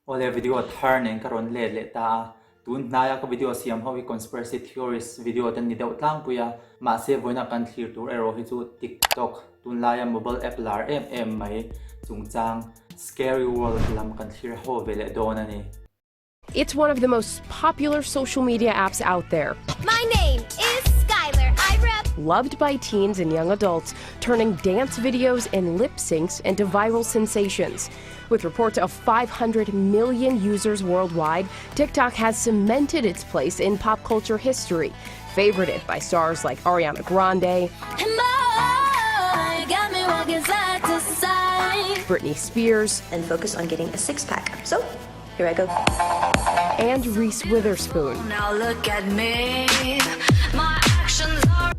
ole video thar neng karon le ta tunlaia ka video siam ho conspiracy theorist video tan ni deuh tlang puya ma se voina kan thlir tur ero hi chu TikTok tunlaia mobile app lar mai chungchang scary world lam kan thlirho veleh don ani. It's one of the most popular social media apps out there. My name is Skylar. I rep. Loved by teens and young adults, turning dance videos and lip syncs into viral sensations. With reports of 500 million users worldwide, TikTok has cemented its place in pop culture history, favorited by stars like Ariana Grande, Britney Spears, and focus on getting a six-pack. So, here I go. and Reese Witherspoon. Now look at me. My actions are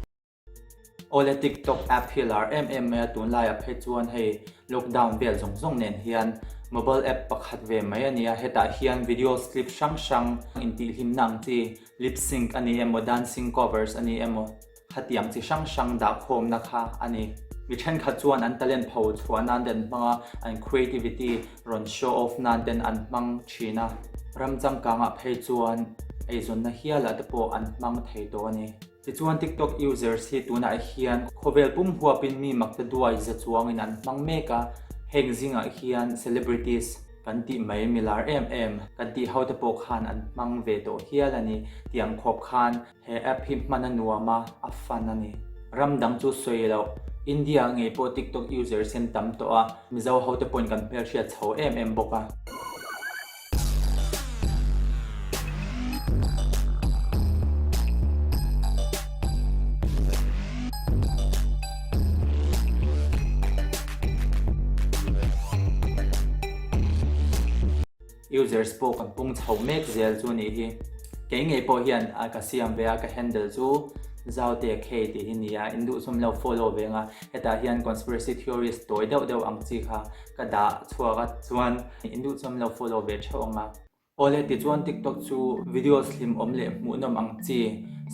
Ole TikTok app hilar mai tunlaia phe chuan hei lockdown bel zong nen hian mobile app pakhat ve mai ania heta hian video clip sang inti hlimnang chi lip sync ani emo dancing covers ani emo khatiang chi sang da khom na kha ani mi then kha chuan an talent pho chuan an den manga an creativity ron show off nan den an mang china ramchang kanga phe chuan aizon na hiala te po an mang thei to ani chuan TikTok users hi tuna hian Khawvel pum huapin mi makta duai za chuangin an mang meka heng zinga hian celebrities kan ti mai milar kan ti hauta po khan an mang ve to hialani tiang khop khan he app hi mana nuama afan ani ramdang chu soilo India nge po TikTok users sen tam to a mizo hauta point kan per sia chho boka. Users po kan pung chho mek zel chu ni hi ke nge po hian a ka siam ve a ka handle chu zautea k ti hi nia indu sum lo follow venga heta hian conspiracy theorist toy deuh ang chi kha ka da chuaga chuan indu sum lo follow ve thonga ole ti chuan TikTok chu videos hlimawm le hmuhnom ang chi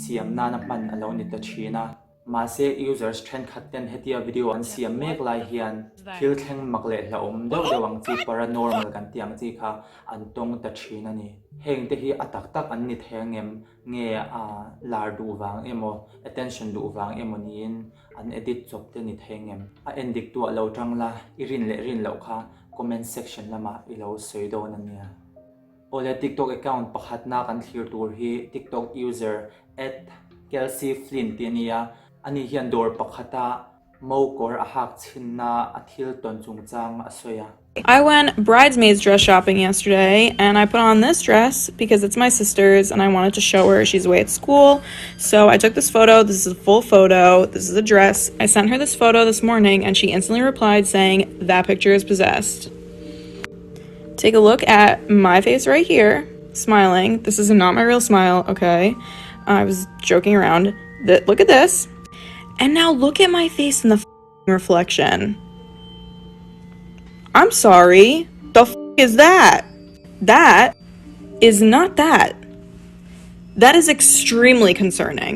siamna na man alo ni ta thina ma se users trend khatten hetia video an siam mek lai hian thleng makle hlaum deuh ang chi paranormal kan tiang chi kha an tong ta thina ni heng te hi atak tak an ni thengem nge a lar du wang emo attention du wang emo nin an edit chop te ni thengem a endik tu alo tangla irin le rin lo kha comment section lama ilo soidon ania ole TikTok account pakhat na kan thlir tur hi TikTok user @kelseyflint ani hian dor pakhata mokor ahak chinna athil ton chungchang asoya. I went bridesmaids dress shopping yesterday and I put on this dress because it's my sister's and I wanted to show her she's away at school. So I took this photo. This is a full photo. This is a dress. I sent her this photo this morning and she instantly replied saying that picture is possessed. Take a look at my face right here, smiling. This is not my real smile, okay? I was joking around. Look at this. And now look at my face in the reflection. I'm sorry. The is that? That is not that. That is extremely concerning.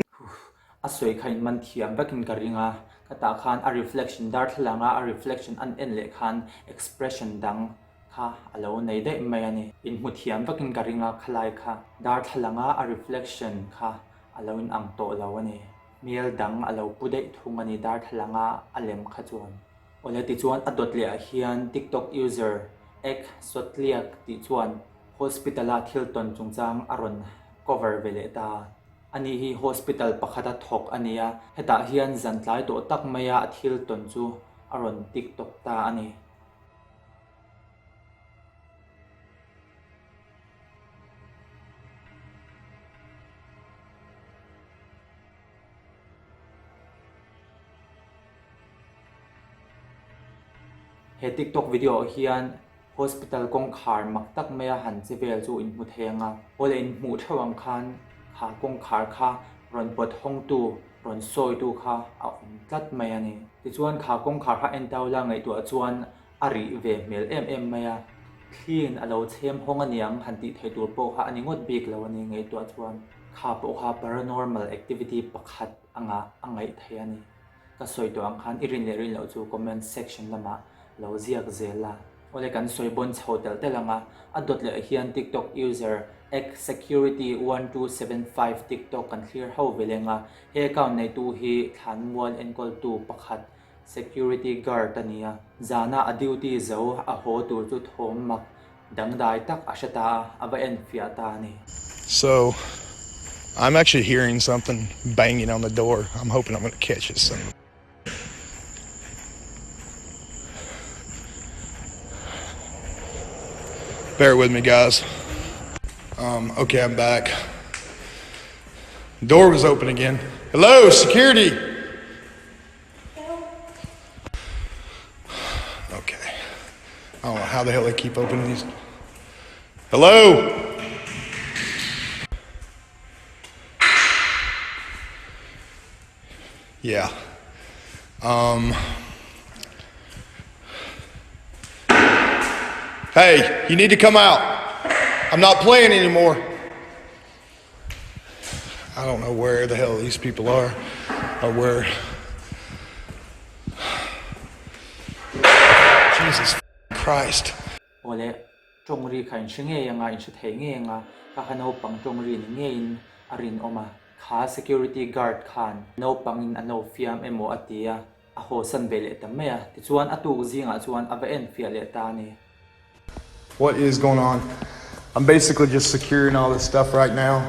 Asoi khain man thiam bakin karinga kata khan a reflection dar thlanga a reflection an en le khan expression dang kha alo nei de mai ani in mu thiam bakin karinga khalai kha dar thlanga a reflection kha alo in ang to lawani miel dang alo pudei thungani dar thlanga alem kha chuan ole ti chuan adot le a hian TikTok user ek sotliak ti chuan hospitala thilton chungchang aron cover vele ta ani hi hospital pakhata thok ania heta hian zantlai to tak maya thilton chu aron TikTok ta ani he TikTok video hian hospital kong khar maktak maya han chivel chu in mu thenga ole in mu thawang khan kha kong khar kha ron pot hong tu ron soi tu kha a tlat maya ni ti chuan kha kong khar ha en taw la ngai tu a chuan ari ve mel maya clean alo chem hong aniang han ti thei tur po ha ani ngot bik lo ani ngai tu a chuan kha po kha paranormal activity pakhat anga angai thei ani ka soi to ang khan irin le rin lo chu comment section lama lo ziak zela ole kan soibon chhotel telanga adot le hian TikTok user x security 1275 TikTok kan thlirho velenga he account nei tu hi thlanmual enkol tu pakhat security guard ania zana a duty zo a ho tur chu thom mak dangdai tak ashata ava en fiata ni. So I'm actually hearing something banging on the door. I'm hoping I'm going to catch it soon. Bear with me, guys. Okay, I'm back. Door was open again. Hello, security. Okay. I don't know how the hell they keep opening these. Hello. Yeah. Hey, you need to come out. I'm not playing anymore. I don't know where the hell these people are or where. Jesus Christ. Ole chongri khain shinge yanga in shthenge nga ka hano pang chongri ni ngein arin oma kha security guard khan no pangin ano fiam emo atia a ho san bele tamya ti chuan atu zinga chuan ava en fiale ta ni. What is going on? I'm basically just securing all this stuff right now.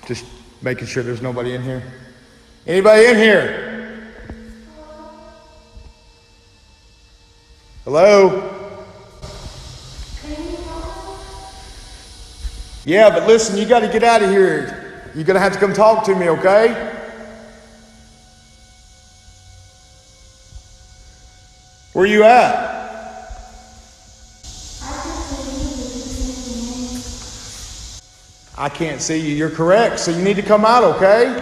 Just making sure there's nobody in here. Anybody in here? Hello? Yeah, but listen, you got to get out of here. You're going to have to come talk to me, okay? Where you at? I can't see you. You're correct. So you need to come out, okay?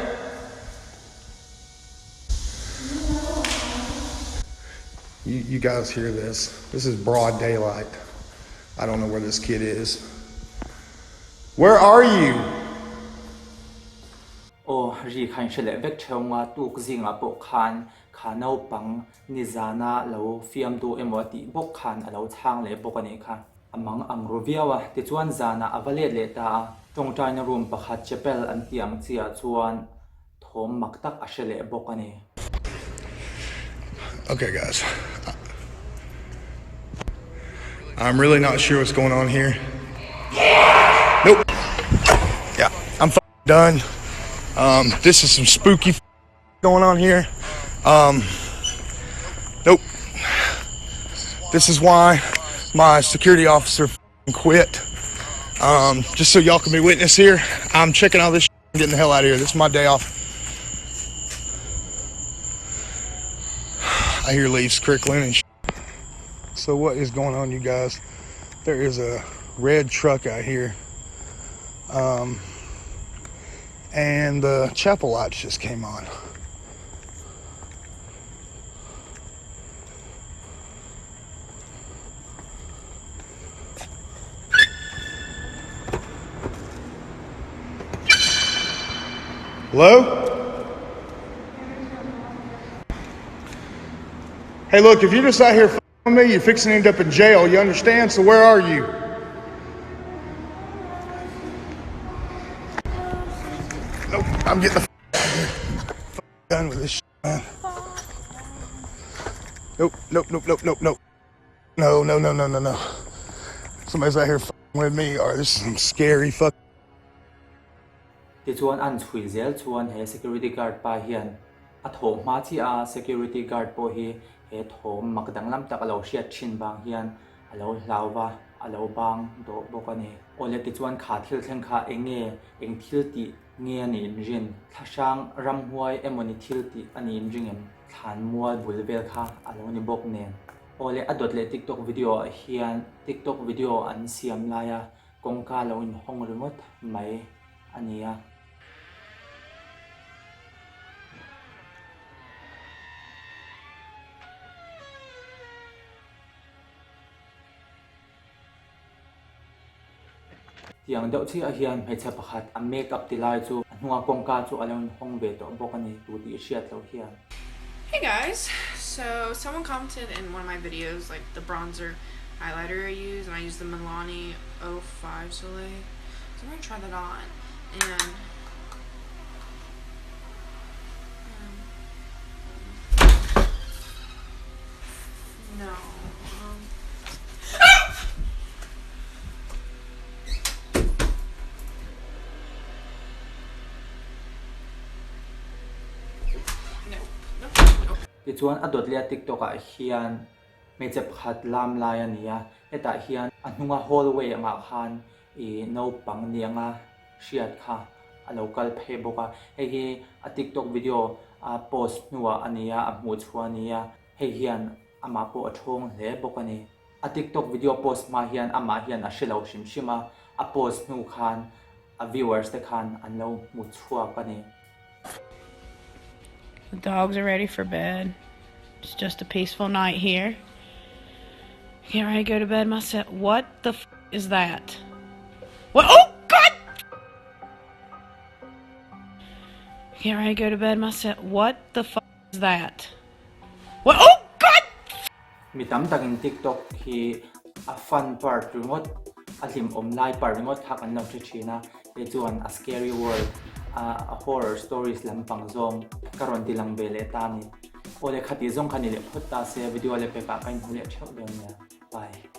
You guys hear this? This is broad daylight. I don't know where this kid is. Where are you? O ri khain shele vek thonga tu kzinga po khan khanau pang nizana lo fiam tu emoti bok khan alo chang le bokani kha amang ang roviawa ti chuan zana avale le ta tongtaina room pakhat chapel an tiang chia chuan thom maktak ashele bokani. Okay, guys. I'm really not sure what's going on here. Nope. Yeah, I'm done. This is some spooky going on here. Nope. This is why my security officer quit. Just so y'all can be witness here. I'm checking all this and getting the hell out of here. This is my day off. I hear leaves crickling and So what is going on, you guys? There is a red truck out here. And the chapel lights just came on. Hello? Hey, look, if you're just out here f***ing me, you're fixing to end up in jail, you understand? So where are you? Nope, I'm getting the f*** done with this shit, man. Nope. No. Somebody's out here f***ing with me, or this is some scary fuck. Ti chuan an chui zel chuan he security guard pa hian a thom ma chi a security guard po hi he thom makdang lam tak alo hriat thin bang hian alo hlauwa alo bang do bokani ole ti chuan kha thil thleng kha eng thil ti nge ani rin thasang ramhuai emoni thil ti ani ringem than mual bulbel kha alo ni bok nen ole adot le TikTok video hian TikTok video an siamna ya kongka lo in hong ringot mai ania. Tiang deuh chi a hian hmeichhe pakhat a make up ti lai chu a hnunga kongka chu alon hong ve to bokani tu ti hriat lo hian. Hey guys, So someone commented in one of my videos, like the bronzer highlighter I use, and I use the Milani 05 Soleil. So I'm gonna try that on, and no. Ti chuan a dot lia TikTok a hian me che pakhat lam lai ania heta hian a hnunga hallway anga khan I no pang nianga hriat kha a local phe boka hei a TikTok video a post nuwa ania a hmu chhuania hei hian ama po a thong hle bokani a TikTok video post ma hian ama hian a hrilo shimshima a post nu khan a viewers te khan an lo mu chhuak ani. The dogs are ready for bed. It's just a peaceful night here. Get ready to go to bed myself. What the f is that? What? Oh, God! Get ready to go to bed myself. What the f is that? What? Oh, God! Mi tam takin TikTok hi a fun part ringawt a hlimawm lai part ringawt thak an lo thina e chuan a scary world a horror stories lampang zong karon tilang veleh tani ole khati zong khani le phutta se video le pe ka kain hule theu den ya bye.